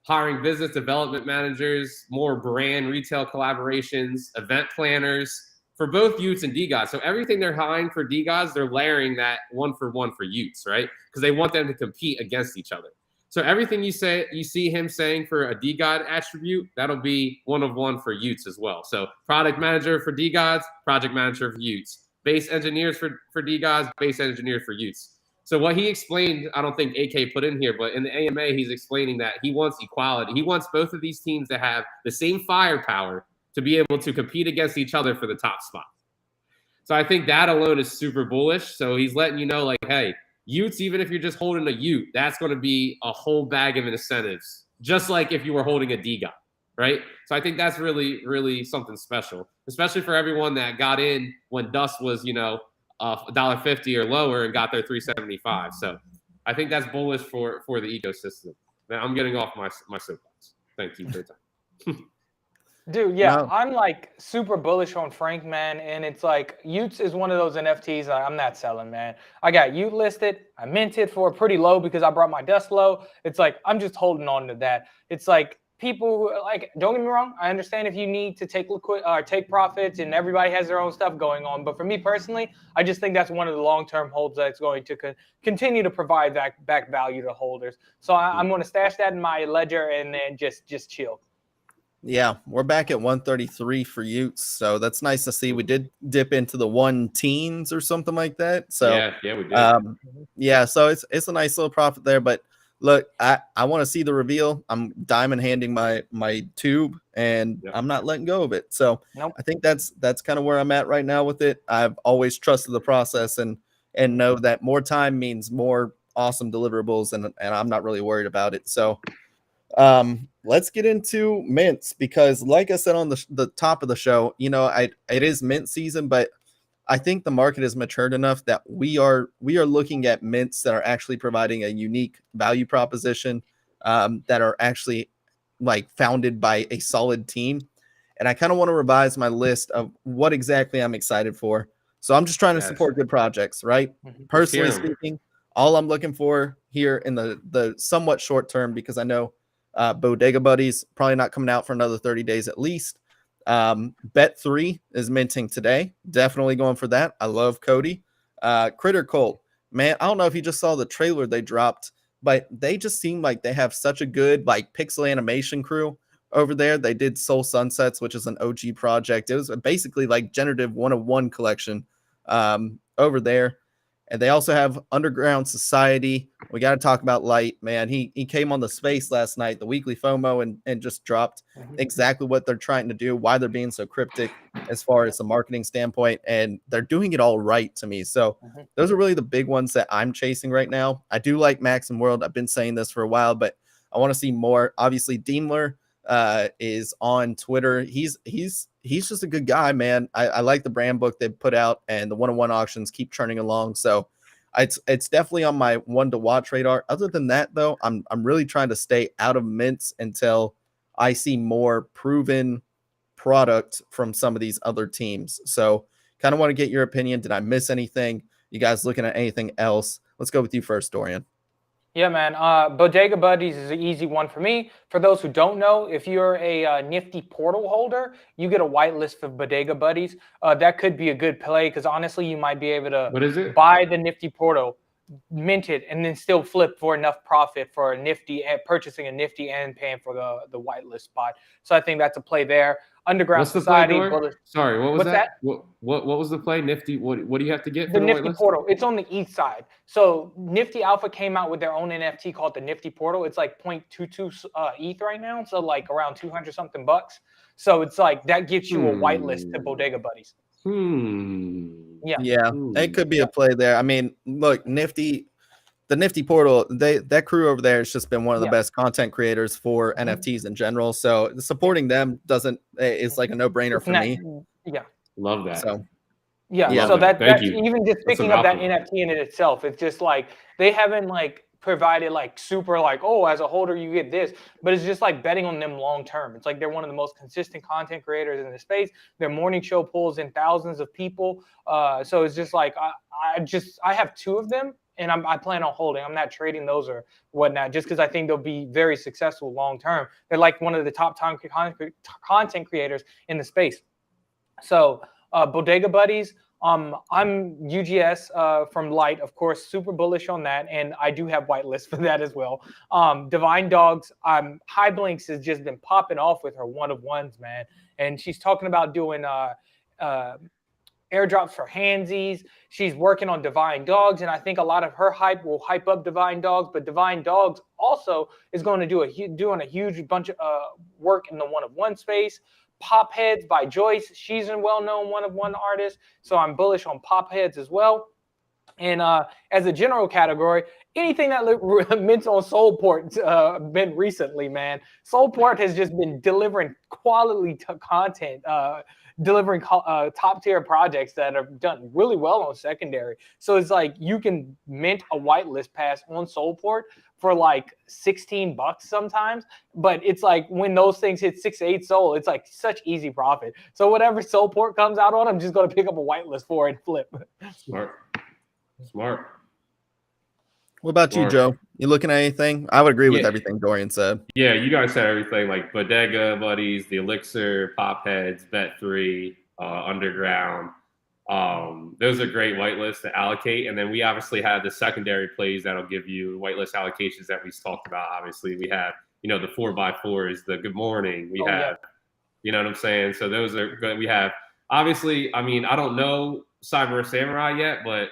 hiring business development managers, more brand retail collaborations, event planners for both Utes and DGOTs. So everything they're hiring for DGOTs, they're layering that one for Utes, right? Because they want them to compete against each other. So everything you see him saying for a DGOT attribute, that'll be one for Utes as well. So product manager for DGOTs, project manager for Utes. Base engineers for DGOTs, base engineers for Utes. So what he explained, I don't think AK put in here, but in the AMA, he's explaining that he wants equality. He wants both of these teams to have the same firepower to be able to compete against each other for the top spot. So I think that alone is super bullish. So he's letting you know, like, hey, Utes, even if you're just holding a Ute, that's going to be a whole bag of incentives, just like if you were holding a DGOT, right? So I think that's really, really something special, especially for everyone that got in when Dust was, $1.50 or lower and got their 375. So I think that's bullish for the ecosystem. Now I'm getting off my soapbox. Thank you for your time. Dude, yeah, no. I'm like super bullish on Frank, man. And it's like Utes is one of those NFTs I'm not selling, man. I got Ute listed. I minted for pretty low because I brought my Dust low. It's like I'm just holding on to that. It's like people like, don't get me wrong. I understand if you need to take take profits and everybody has their own stuff going on. But for me personally, I just think that's one of the long-term holds that's going to continue to provide back value to holders. So I'm going to stash that in my ledger and then just chill. Yeah, we're back at 133 for Utes, so that's nice to see. We did dip into the 1-teens or something like that. So yeah, we did. Yeah, so it's a nice little profit there. But look, I want to see the reveal. I'm diamond handing my tube, and I'm not letting go of it. So I think that's kind of where I'm at right now with it. I've always trusted the process and know that more time means more awesome deliverables, and I'm not really worried about it. So let's get into mints, because like I said on the top of the show, it is mint season, but I think the market has matured enough that we are looking at mints that are actually providing a unique value proposition, that are actually like founded by a solid team. And I kind of want to revise my list of what exactly I'm excited for. So I'm just trying to support good projects, right? Personally speaking, all I'm looking for here in the somewhat short term, because I know Bodega Buddies probably not coming out for another 30 days at least. Bet3 is minting today. Definitely going for that. I love Cody. Critter Cult, man, I don't know if you just saw the trailer they dropped, but they just seem like they have such a good like pixel animation crew over there. They did Soul Sunsets, which is an OG project. It was basically like generative 101 collection over there. And they also have Underground Society. We got to talk about Light, man. He came on the space last night, the weekly FOMO, and just dropped exactly what they're trying to do, why they're being so cryptic as far as the marketing standpoint. And they're doing it all right to me. So those are really the big ones that I'm chasing right now. I do like Maxim World. I've been saying this for a while, but I want to see more. Obviously, Daimler is on Twitter. He's just a good guy, man. I like the brand book they put out, and the one-on-one auctions keep churning along. So it's definitely on my one to watch radar. Other than that, though, I'm really trying to stay out of mints until I see more proven product from some of these other teams. So kind of want to get your opinion. Did I miss anything? You guys looking at anything else? Let's go with you first, Dorian. Yeah, man. Bodega Buddies is an easy one for me. For those who don't know, if you're a Nifty portal holder, you get a whitelist for Bodega Buddies. That could be a good play because honestly, you might be able to What is it? buy the Nifty portal, mint it, and then still flip for enough profit for a Nifty and purchasing a Nifty and paying for the whitelist spot. So I think that's a play there. Underground What's the Society. play, Sorry, what was What's that? What was the play? Nifty. What do you have to get for The the Nifty whitelist? portal. It's on the ETH side. So Nifty Alpha came out with their own NFT called the Nifty portal. It's like 0.22 ETH right now, so like around 200 something bucks. So it's like that gets you a whitelist to Bodega Buddies. Yeah, it could be a play there. I mean, look, the Nifty portal, that crew over there has just been one of the best content creators for NFTs in general. So supporting them is like a no-brainer for me. Yeah. Love that. So so that's even just picking up that NFT in itself. It's just like they haven't like provided like super like, oh, as a holder you get this, but it's just like betting on them long term. It's like they're one of the most consistent content creators in the space. Their morning show pulls in thousands of people. So it's just like I have two of them. And I plan on holding. I'm not trading those or whatnot, just because I think they'll be very successful long term. They're like one of the top content creators in the space. So Bodega Buddies, I'm UGS from Light, of course, super bullish on that, and I do have whitelist for that as well. Divine Dogs, High Blinks has just been popping off with her one of ones, man, and she's talking about doing airdrops for handsies. She's working on Divine Dogs, and I think a lot of her hype will hype up Divine Dogs, but Divine Dogs also is going to doing a huge bunch of work in the one-of-one space. Pop Heads by Joyce. She's a well-known one-of-one artist, so I'm bullish on Pop Heads as well. And as a general category, anything that mints on Soulport been recently, man. Soulport has just been delivering quality content, delivering top-tier projects that have done really well on secondary. So it's like you can mint a whitelist pass on Soulport for like $16 sometimes, but it's like when those things hit 6 to 8 Soul, it's like such easy profit. So whatever Soulport comes out on, I'm just going to pick up a whitelist for it and flip. Smart. What about you, Joe? You looking at anything? I would agree with everything Dorian said. Yeah, you guys said everything, like Bodega Buddies, the Elixir, Pop Heads, Bet3, Underground. Those are great whitelists to allocate. And then we obviously have the secondary plays that'll give you whitelist allocations that we talked about. Obviously, we have, the 4x4s, the Good Morning. We have, you know what I'm saying? So those are good. We have, obviously, I mean, I don't know Cyber Samurai yet, but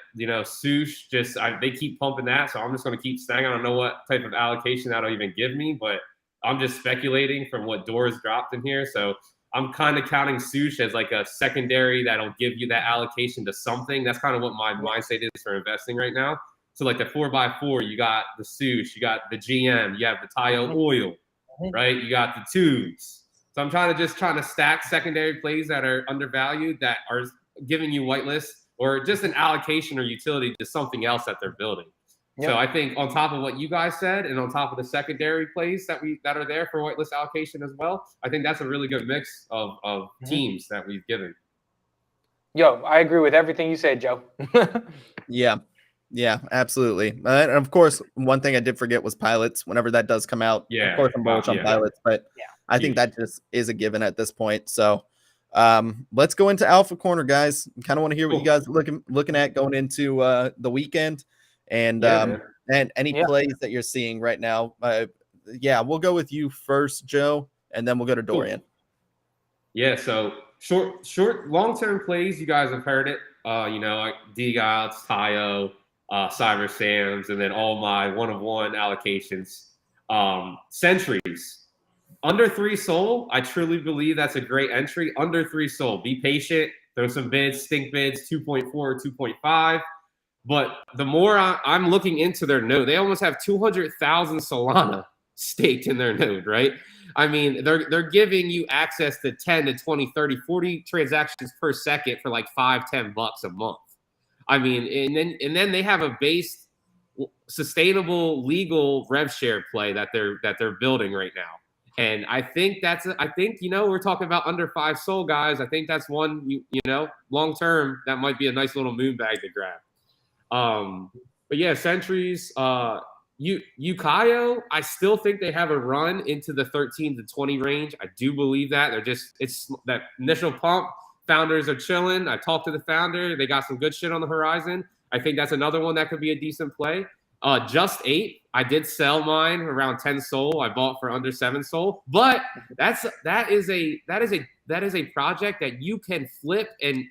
Sush they keep pumping that, so I'm just going to keep staying. I don't know what type of allocation that'll even give me, but I'm just speculating from what Doors dropped in here. So I'm kind of counting Sush as like a secondary that'll give you that allocation to something. That's kind of what my mindset is for investing right now. So like the 4x4, you got the Sush, you got the GM, you have the taiyo oil, right? You got the tubes. So I'm trying to stack secondary plays that are undervalued, that are giving you whitelist or just an allocation or utility to something else that they're building. Yep. So I think on top of what you guys said and on top of the secondary plays that are there for whitelist allocation as well, I think that's a really good mix of teams that we've given. Yo, I agree with everything you said, Joe. Yeah, absolutely. And of course, one thing I did forget was pilots. Whenever that does come out, of course I'm bullish on pilots, but I think that just is a given at this point. So let's go into Alpha Corner, guys. Kind of want to hear what you guys are looking at going into the weekend, and any plays that you're seeing right now. We'll go with you first, Joe, and then we'll go to Dorian. Yeah, so short long-term plays, you guys have heard it. Like D-Gods, taiyo, Cyber Sams, and then all my one-of-one allocations. Sentries. Under 3 Soul, I truly believe that's a great entry. Under 3 Soul, be patient. Throw some bids, stink bids, 2.4 or 2.5. But the more I'm looking into their node, they almost have 200,000 Solana staked in their node, right? I mean, they're giving you access to 10 to 20, 30, 40 transactions per second for like $5-10 a month. I mean, and then they have a base sustainable legal rev share play that they're building right now. And I think we're talking about under 5 SOL guys. I think that's one, you know, long term, that might be a nice little moon bag to grab. But yeah, Sentries, Yukayo, I still think they have a run into the 13 to 20 range. I do believe that. It's that initial pump. Founders are chilling. I talked to the founder. They got some good shit on the horizon. I think that's another one that could be a decent play. Just 8. I did sell mine around 10 SOL. I bought for under 7 SOL. But that is a project that you can flip. And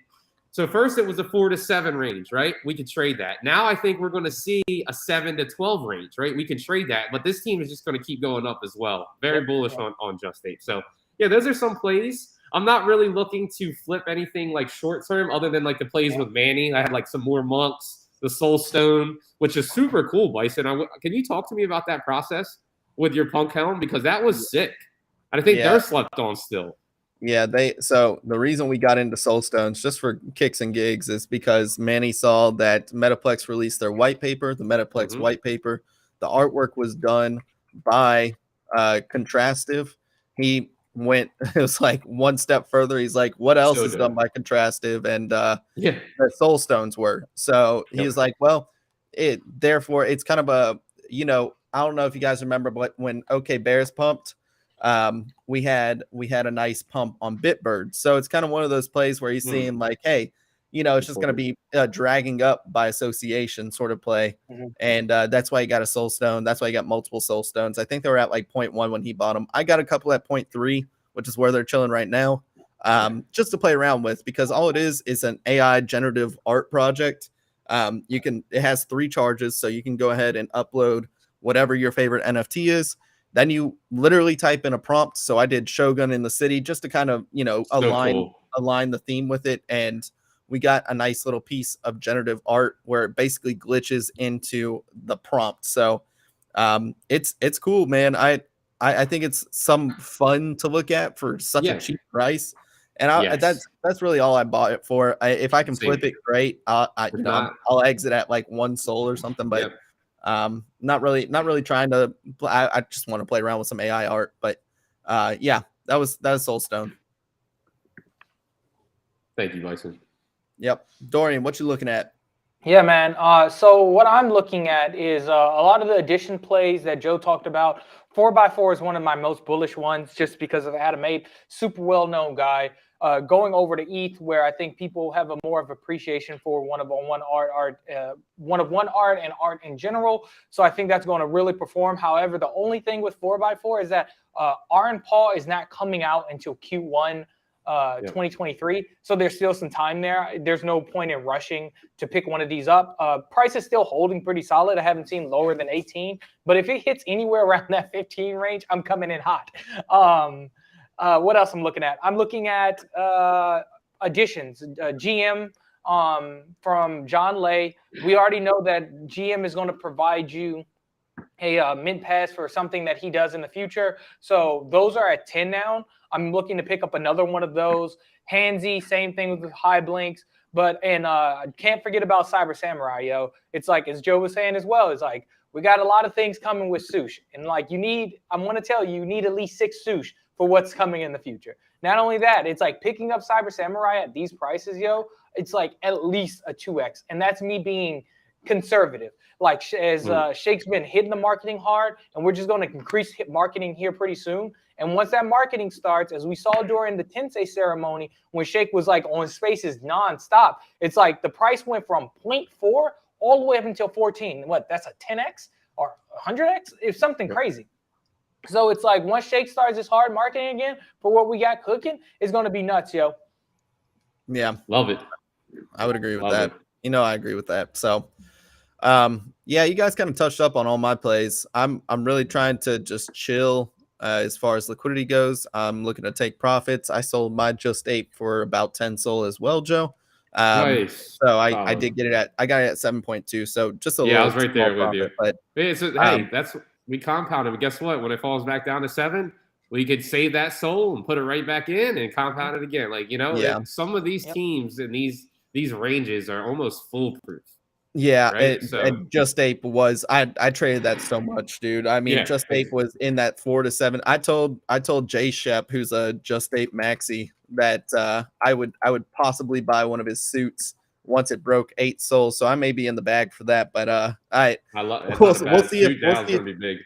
so first it was a 4 to 7 range, right? We could trade that. Now I think we're going to see a 7 to 12 range, right? We can trade that. But this team is just going to keep going up as well. Very bullish on Just 8. So yeah, those are some plays. I'm not really looking to flip anything like short term other than like the plays with Manny. I had like some more monks, the Soul Stone, which is super cool, Bison. Can you talk to me about that process with your Punk Helm? Because that was sick. I think they're slept on still. Yeah, so the reason we got into Soul Stones just for kicks and gigs is because Manny saw that Metaplex released their white paper, the Metaplex white paper. The artwork was done by Contrastive. He went, it was like one step further. He's like, what else is done by Contrastive? And the Soul Stones were. So he was like, well, therefore it's kind of a, you know, I don't know if you guys remember, but when OK Bears pumped, we had a nice pump on Bitbird. So it's kind of one of those plays where he's seeing like, hey, you know, it's just going to be dragging up by association sort of play. And that's why he got a Soul Stone. That's why he got multiple Soul Stones. I think they were at like 0.1 when he bought them. I got a couple at 0.3, which is where they're chilling right now, just to play around with, because all it is an AI generative art project. It has 3 charges, so you can go ahead and upload whatever your favorite NFT is. Then you literally type in a prompt. So I did Shogun in the city just to kind of, you know, align the theme with it. And we got a nice little piece of generative art where it basically glitches into the prompt. So it's cool, man. I think it's some fun to look at for such a cheap price. And that's really all I bought it for. If I can flip it, great. I'll exit at like 1 SOL or something, but not really trying to. I just want to play around with some AI art. But that was Soul Stone. Thank you, Bison. Yep, Dorian, what you looking at? Yeah, man. So what I'm looking at is a lot of the addition plays that Joe talked about. 4x4 is one of my most bullish ones, just because of Adam 8, super well-known guy. Going over to ETH, where I think people have a more of appreciation for one of one art and art in general. So I think that's going to really perform. However, the only thing with 4x4 is that Aaron Paul is not coming out until Q1 2023. So there's still some time there. There's no point in rushing to pick one of these up. Price is still holding pretty solid. I haven't seen lower than 18, but if it hits anywhere around that 15 range, I'm coming in hot. What else I'm looking at? I'm looking at additions. GM from John Lay. We already know that GM is going to provide you a mint pass for something that he does in the future. So those are at 10 now. I'm looking to pick up another one of those. Handsy, same thing with high blinks. But can't forget about Cyber Samurai, yo. It's like, as Joe was saying as well, it's like we got a lot of things coming with Sush. And like I'm going to tell you need at least 6 Sush for what's coming in the future. Not only that, it's like picking up Cyber Samurai at these prices, yo. It's like at least a 2x. And that's me being conservative. Like as Shake's been hitting the marketing hard, and we're just going to increase marketing here pretty soon. And once that marketing starts, as we saw during the Tensei ceremony, when Shake was like on Spaces nonstop, it's like the price went from 0.4 all the way up until 14. What? That's a 10x or 100x? It's something crazy. So it's like once Shake starts his hard marketing again for what we got cooking, it's going to be nuts, yo. Yeah, love it. I would agree with that. You know, I agree with that. So, you guys kind of touched up on all my plays. I'm really trying to just chill as far as liquidity goes. I'm looking to take profits. I sold my Just 8 for about 10 SOL as well, Joe. Nice. So I did get it I got it at 7.2. So just a little. Yeah, I was right there with you. But we compounded. But guess what? When it falls back down to 7, we could save that SOL and put it right back in and compound it again. Like, you know, some of these teams and these these ranges are almost foolproof. Yeah, Right. So Just Ape was I traded that so much, dude. I mean, yeah, Just Ape was in that 4 to 7. I told Jay Shep, who's a Just Ape maxi, that I would possibly buy one of his suits once it broke 8 souls. So I may be in the bag for that. But I love that's we'll, not a we'll bad see if suit. Now it's gonna be big.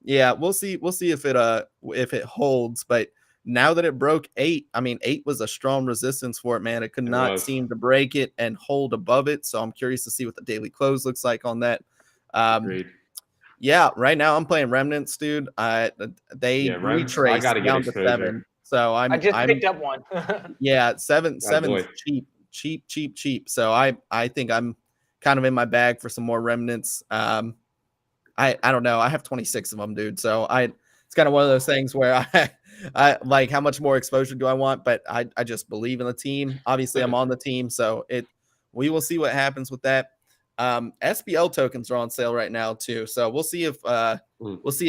yeah, we'll see if it holds. But now that it broke 8, I mean 8 was a strong resistance for it, man. It could not seem to break it and hold above it. So I'm curious to see what the daily close looks like on that. Agreed. Yeah, right now I'm playing Remnants, dude. They retraced I gotta down get to exposure. 7. So I just picked up one. yeah, 7's boy. cheap. So I think I'm kind of in my bag for some more Remnants. I don't know. I have 26 of them, dude. So it's kind of one of those things where I like, how much more exposure do I want? But I just believe in the team. Obviously, I'm on the team, so we will see what happens with that. SPL tokens are on sale right now too, so we'll see if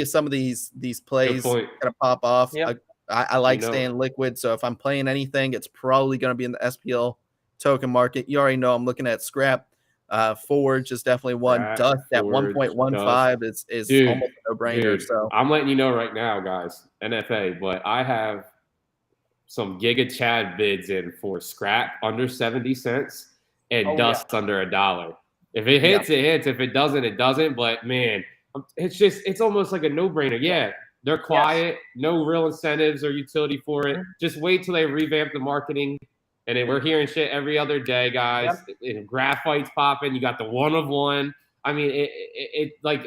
some of these plays gonna pop off. Yep. I like staying liquid, so if I'm playing anything, it's probably gonna be in the SPL token market. You already know I'm looking at Scrap. Forge is definitely one. Dust at 1.15 is dude, almost a no-brainer. So I'm letting you know right now, guys, NFA, but I have some Giga Chad bids in for Scrap under 70 cents and Dust under $1. If it hits, it hits. If it doesn't, it doesn't. But man, it's almost like a no-brainer. Yeah, they're quiet, no real incentives or utility for it. Just wait till they revamp the marketing. And then we're hearing shit every other day, guys. Graphite's popping. You got the 1 of 1. I mean, it like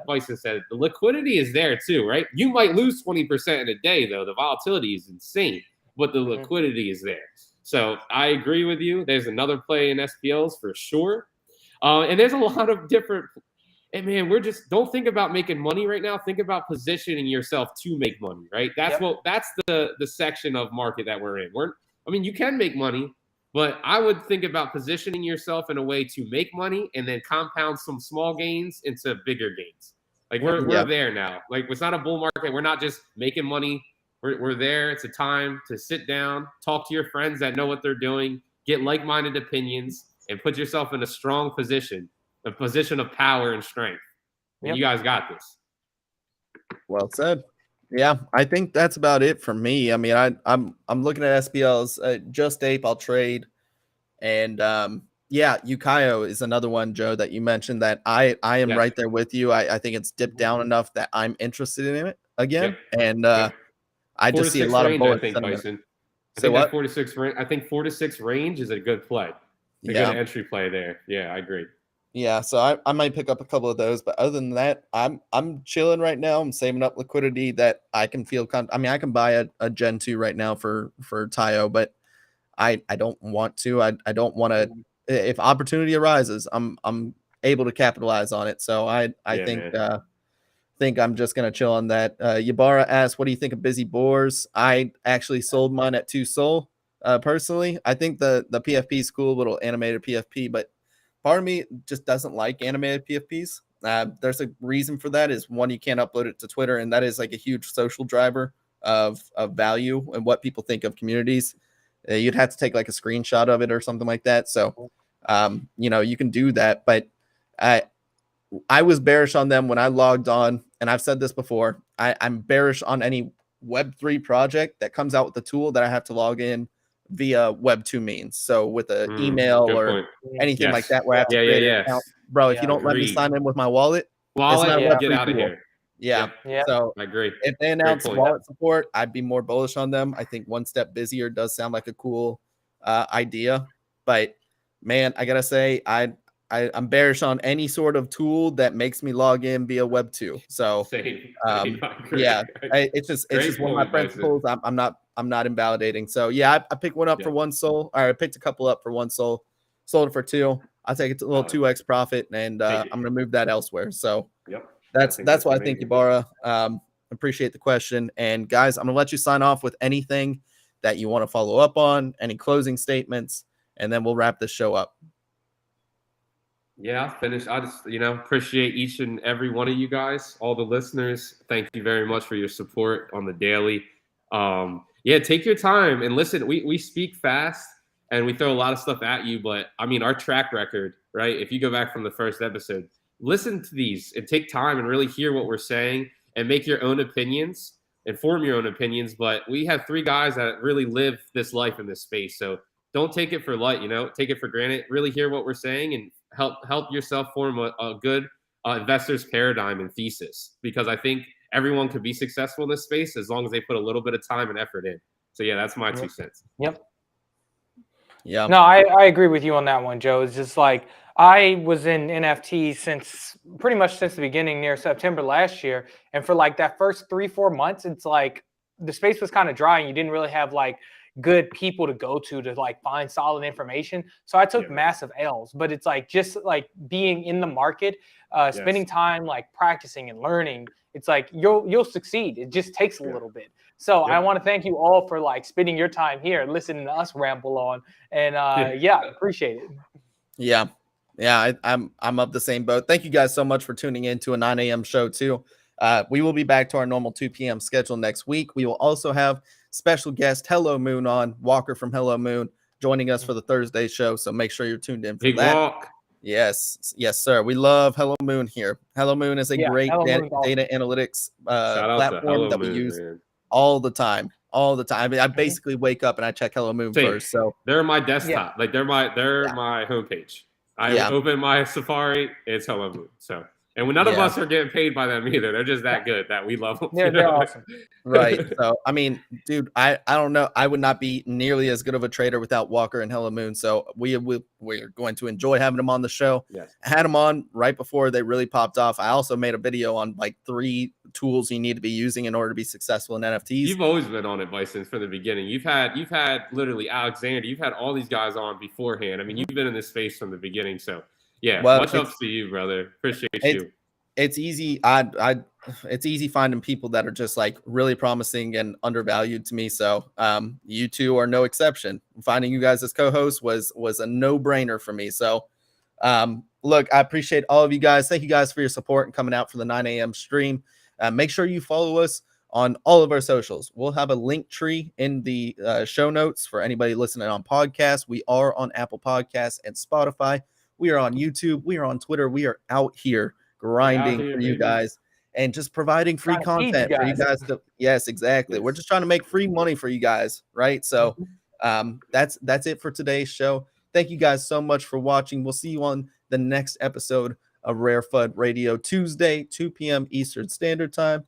Bison said, the liquidity is there too, right? You might lose 20% in a day, though. The volatility is insane, but the liquidity is there. So I agree with you. There's another play in SPLs for sure. And there's a lot of different. And man, don't think about making money right now. Think about positioning yourself to make money, right? That's the section of market that we're in. You can make money, but I would think about positioning yourself in a way to make money and then compound some small gains into bigger gains. Like we're there now. Like it's not a bull market. We're not just making money. We're there. It's a time to sit down, talk to your friends that know what they're doing, get like-minded opinions, and put yourself in a strong position, a position of power and strength. And you guys got this. Well said. Yeah, I think that's about it for me. I mean, I'm looking at SPLs. Just Ape, I'll trade, and Ukiyo is another one, Joe, that you mentioned that I am right there with you. I think it's dipped down enough that I'm interested in it again, and I just see a lot of bullets. I think, Bison. I think that 4 to 6 range. I think 4 to 6 range is a good play. A good entry play there. Yeah, I agree. Yeah, so I might pick up a couple of those, but other than that, I'm chilling right now. I'm saving up liquidity that I can feel. I can buy a Gen 2 right now for taiyo, but I don't want to. I don't want to. If opportunity arises, I'm able to capitalize on it. So I think I'm just gonna chill on that. Yabara asked, "What do you think of Busy Boars?" I actually sold mine at 2 Sol. Personally, I think the PFP is cool, little animated PFP, but part of me just doesn't like animated PFPs. There's a reason for that. Is one, you can't upload it to Twitter, and that is like a huge social driver of value and what people think of communities. You'd have to take like a screenshot of it or something like that. So, you can do that, but I was bearish on them when I logged on, and I've said this before. I'm bearish on any Web3 project that comes out with a tool that I have to log in via Web2 means. So with an email or anything like that, where I have to create an account. Bro, if you don't let me sign in with my wallet, it's not a Web3 get out of tool. here. Yeah. So I agree. If they announce wallet support, I'd be more bullish on them. I think One Step Busier does sound like a cool idea, but man, I gotta say, I'm bearish on any sort of tool that makes me log in via Web 2. So it's just one of my principles. I'm not invalidating. So yeah, I picked one up for 1 Sol, or I picked a couple up for 1 Sol, sold it for 2. I'll take it a little 2x profit, and I'm gonna move that elsewhere. So that's why I think Ibarra. Appreciate the question. And guys, I'm gonna let you sign off with anything that you want to follow up on, any closing statements, and then we'll wrap this show up. Yeah, I'll finish. I just, appreciate each and every one of you guys, all the listeners. Thank you very much for your support on the daily. Take your time and listen. We speak fast, and we throw a lot of stuff at you. But I mean, our track record, right? If you go back from the first episode, listen to these and take time and really hear what we're saying and make your own opinions and form your own opinions. But we have 3 guys that really live this life in this space. So don't take it for light, take it for granted. Really hear what we're saying and help yourself form a good investor's paradigm and thesis, because I think everyone could be successful in this space as long as they put a little bit of time and effort in. So yeah, that's my 2 cents. Yep. Yeah. No, I agree with you on that one, Joe. It's just like I was in NFTs pretty much since the beginning, near September last year. And for like that first 3-4 months, it's like the space was kind of dry and you didn't really have like good people to go to like find solid information. So I took massive L's, but it's like just like being in the market, spending time like practicing and learning. It's like you'll succeed. It just takes a little bit. So I want to thank you all for like spending your time here, listening to us ramble on, and appreciate it. Yeah. I'm of the same boat. Thank you guys so much for tuning in to a 9 a.m. show too. We will be back to our normal 2 p.m. schedule next week. We will also have special guest Hello Moon on, Walker from Hello Moon, joining us for the Thursday show. So make sure you're tuned in for Big that. Walk. Yes, sir. We love Hello Moon here. Hello Moon is a great data analytics platform that we use all the time. I mean, I basically wake up and I check Hello Moon first. So they're my desktop. Like they're my homepage. I open my Safari, it's Hello Moon. So, and when none of us are getting paid by them either, they're just that good that we love them. They're awesome. Right. So, I mean, dude, I don't know. I would not be nearly as good of a trader without Walker and Hello Moon. So we're going to enjoy having them on the show. Yes. I had them on right before they really popped off. I also made a video on like 3 tools you need to be using in order to be successful in NFTs. You've always been on it, Bison, from the beginning. You've had literally Alexander. You've had all these guys on beforehand. I mean, you've been in this space from the beginning. So yeah, much ups to you, brother. Appreciate you. It's easy. It's easy finding people that are just like really promising and undervalued to me. So you two are no exception. Finding you guys as co-hosts was a no-brainer for me. So look, I appreciate all of you guys. Thank you guys for your support and coming out for the 9 a.m. stream. Make sure you follow us on all of our socials. We'll have a link tree in the show notes for anybody listening on podcasts. We are on Apple Podcasts and Spotify. We are on YouTube. We are on Twitter. We are out here grinding for you guys and just providing free content for you guys to, yes, exactly. We're just trying to make free money for you guys, right? So that's it for today's show. Thank you guys so much for watching. We'll see you on the next episode of RareFUD Radio, Tuesday, 2 p.m. Eastern Standard Time.